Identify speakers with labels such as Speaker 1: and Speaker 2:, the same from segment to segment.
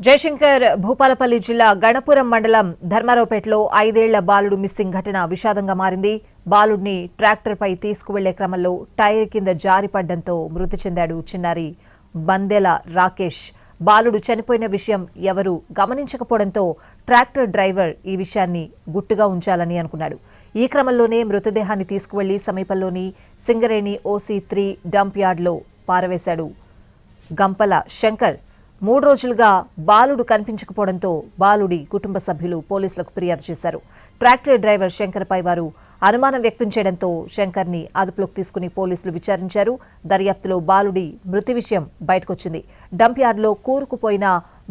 Speaker 1: జయశంకర్ భూపాలపల్లి జిల్లా గణపురం మండలం ధర్మారావుపేటలో 5 ఏళ్ల బాలుడు మిస్సింగ్ ఘటన విషాదంగా మారింది. బాలుడిని ట్రాక్టర్పై తీసుకువెళ్లే క్రమంలో టైర్ కింద జారిపడడంతో మృతి చెందాడు చిన్నారి బందెల రాకేష్. బాలుడు చనిపోయిన విషయం ఎవరూ గమనించకపోవడంతో ట్రాక్టర్ డ్రైవర్ ఈ విషయాన్ని గుట్టుగా ఉంచాలని అనుకున్నాడు. ఈ క్రమంలోనే మృతదేహాన్ని తీసుకువెళ్లి సమీపంలోని సింగరేణి OC3 డంప్ యార్డ్లో పారవేశాడు. గంపల శంకర్ 3 రోజులుగా బాలుడు కనిపించకపోవడంతో బాలుడి కుటుంబ సభ్యులు పోలీసులకు ఫిర్యాదు చేశారు. ట్రాక్టర్ డ్రైవర్ శంకర్ పై వారు అనుమానం వ్యక్తం చేయడంతో శంకర్ ని అదుపులోకి తీసుకుని పోలీసులు విచారించారు. దర్యాప్తులో బాలుడి మృతి విషయం బయటకొచ్చింది. డంప్ యార్డ్లో కూరుకుపోయిన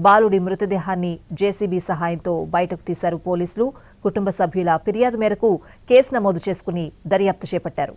Speaker 1: బాలుడి మృతదేహాన్ని JCB సహాయంతో బయటకు తీశారు పోలీసులు. కుటుంబ సభ్యుల ఫిర్యాదు మేరకు కేసు నమోదు చేసుకుని దర్యాప్తు చేపట్టారు.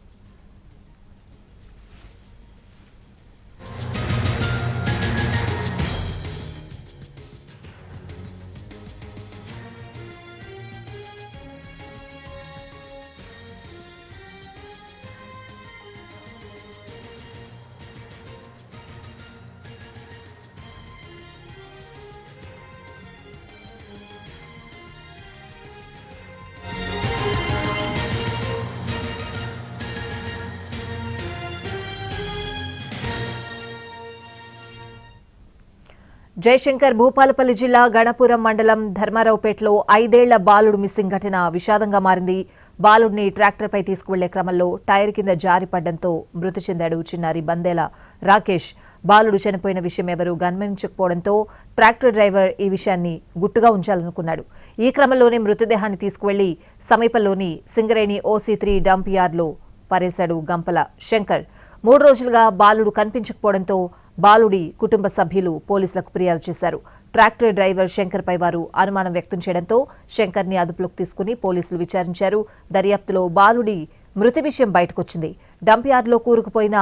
Speaker 1: జయశంకర్ భూపాలపల్లి జిల్లా గణపురం మండలం ధర్మారావుపేటలో 5 ఏళ్ల బాలుడు మిస్సింగ్ ఘటన విషాదంగా మారింది. బాలుడిని ట్రాక్టర్పై తీసుకువెళ్లే క్రమంలో టైర్ కింద జారిపడడంతో మృతి చెందాడు చిన్నారి బందెల రాకేష్. బాలుడు చనిపోయిన విషయం ఎవరూ గమనించకపోవడంతో ట్రాక్టర్ డ్రైవర్ ఈ విషయాన్ని గుట్టుగా ఉంచాలనుకున్నాడు. ఈ క్రమంలోనే మృతదేహాన్ని తీసుకువెళ్లి సమీపంలోని సింగరేణి OC3 డంప్ యార్డ్లో పారేశాడు గంపల శంకర్. 3 రోజులుగా బాలుడు కనిపించకపోవడంతో బాలుడి కుటుంబ సభ్యులు పోలీసులకు ఫిర్యాదు చేశారు. ట్రాక్టర్ డ్రైవర్ శంకర్ పై వారు అనుమానం వ్యక్తం చేయడంతో శంకర్ ని అదుపులోకి తీసుకుని పోలీసులు విచారించారు. దర్యాప్తులో బాలుడి మృతి విషయం బయటకొచ్చింది. డంప్ యార్డ్లో కూరుకుపోయిన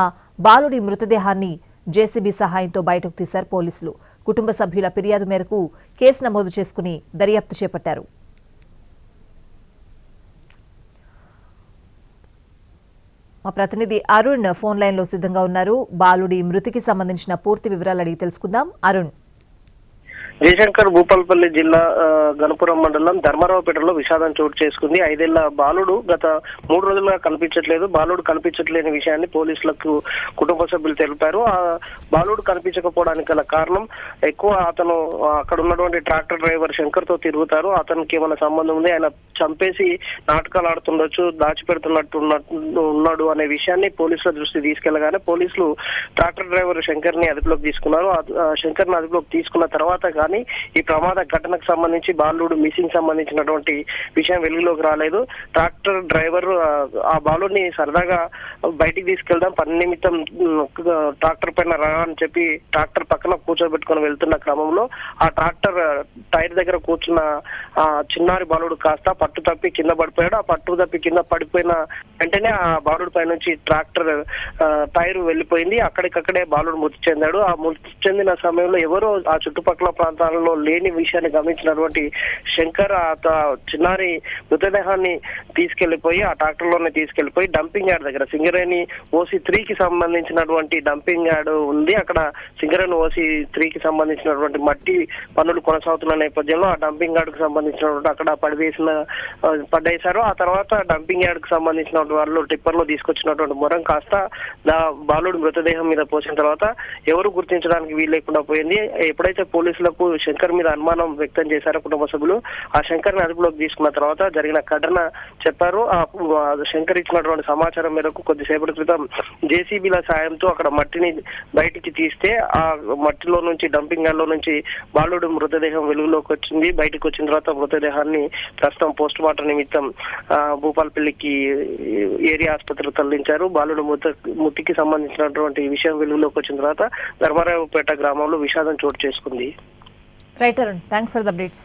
Speaker 1: బాలుడి మృతదేహాన్ని JCB సహాయంతో బయటకు తీశారు పోలీసులు. కుటుంబ సభ్యుల ఫిర్యాదు మేరకు కేసు నమోదు చేసుకుని దర్యాప్తు చేపట్టారు. మా ప్రతినిధి అరుణ్ ఫోన్ లైన్ లో సిద్ధంగా ఉన్నారు. బాలుడి మృతికి సంబంధించిన పూర్తి వివరాలు అడిగి తెలుసుకుందాం. అరుణ్.
Speaker 2: జయశంకర్ భూపాలపల్లి జిల్లా గణపురం మండలం ధర్మారావుపేటలో విషాదం చోటు చేసుకుంది. 5 ఏళ్ల బాలుడు గత 3 రోజులుగా కనిపించట్లేదు. బాలుడు కనిపించట్లేని విషయాన్ని పోలీసులకు కుటుంబ సభ్యులు తెలిపారు. ఆ బాలుడు కనిపించకపోవడానికి గల కారణం ఎక్కువ అతను అక్కడ ఉన్నటువంటి ట్రాక్టర్ డ్రైవర్ శంకర్ తో తిరుగుతారు. అతనికి ఏమైనా సంబంధం ఉంది, ఆయన చంపేసి నాటకాలు ఆడుతుండొచ్చు, దాచిపెడుతున్నట్టు ఉన్నాడు అనే విషయాన్ని పోలీసుల దృష్టి తీసుకెళ్లగానే పోలీసులు ట్రాక్టర్ డ్రైవర్ శంకర్ ని అదుపులోకి తీసుకున్నారు. శంకర్ ని అదుపులోకి తీసుకున్న తర్వాత కానీ ఈ ప్రమాద ఘటనకు సంబంధించి బాలుడు మిస్సింగ్ సంబంధించినటువంటి విషయం వెలుగులోకి రాలేదు. ట్రాక్టర్ డ్రైవర్ ఆ బాలుడిని సరదాగా బయటికి తీసుకెళ్దాం, పని నిమిత్తం ట్రాక్టర్ పైన రా అని చెప్పి ట్రాక్టర్ పక్కన కూర్చోబెట్టుకుని వెళ్తున్న క్రమంలో ఆ ట్రాక్టర్ టైర్ దగ్గర కూర్చున్న చిన్నారి బాలుడు కాస్త పట్టు తప్పి కింద పడిపోయాడు. ఆ పట్టు తప్పి కింద పడిపోయిన వెంటనే ఆ బాలుడు పై నుంచి ట్రాక్టర్ టైర్ వెళ్లిపోయింది. అక్కడికక్కడే బాలుడు మృతి చెందాడు. ఆ మృతి చెందిన సమయంలో ఎవరో ఆ చుట్టుపక్కల ప్రాంతాలలో లేని విషయాన్ని గమనించినటువంటి శంకర్ చిన్నారి మృతదేహాన్ని తీసుకెళ్లిపోయి ఆ ట్రాక్టర్ లోనే తీసుకెళ్లిపోయి డంపింగ్ యార్డ్ దగ్గర సింగరేణి OC3 కి సంబంధించినటువంటి డంపింగ్ యార్డ్ ఉంది. అక్కడ సింగరేణి OC3 కి సంబంధించినటువంటి మట్టి పనులు కొనసాగుతున్న నేపథ్యంలో ఆ డంపింగ్ యార్డ్ కు సంబంధించినటువంటి అక్కడ పడేశారు. ఆ తర్వాత డంపింగ్ యార్డ్ కు సంబంధించిన వాళ్ళు టిప్పర్ లో తీసుకొచ్చినటువంటి మొరం కాస్త బాలుడు మృతదేహం మీద పోసిన తర్వాత ఎవరు గుర్తించడానికి వీలు లేకుండా పోయింది. ఎప్పుడైతే పోలీసులకు శంకర్ మీద అనుమానం వ్యక్తం చేశారు కుటుంబ సభ్యులు, ఆ శంకర్ ని అదుపులోకి తీసుకున్న తర్వాత జరిగిన ఘటన చెప్పారు. ఆ శంకర్ ఇచ్చినటువంటి సమాచారం మేరకు కొద్దిసేపటి క్రితం JCBల సాయంతో అక్కడ మట్టిని బయటికి తీస్తే ఆ మట్టిలో నుంచి డంపింగ్ యార్డ్ లో నుంచి బాలుడు మృతదేహం వెలుగులోకి వచ్చింది. బయటకు వచ్చిన తర్వాత మృతదేహాన్ని ప్రస్తుతం పోస్ట్ మార్టం నిమిత్తం భూపాలపల్లికి ఏరియా ఆసుపత్రికి తరలించారు. బాలుడు మృతికి సంబంధించినటువంటి విషయం వెలుగులోకి వచ్చిన తర్వాత ధర్మారావుపేట గ్రామంలో విషాదం చోటు చేసుకుంది.
Speaker 1: Right, Arun. Thanks for the updates.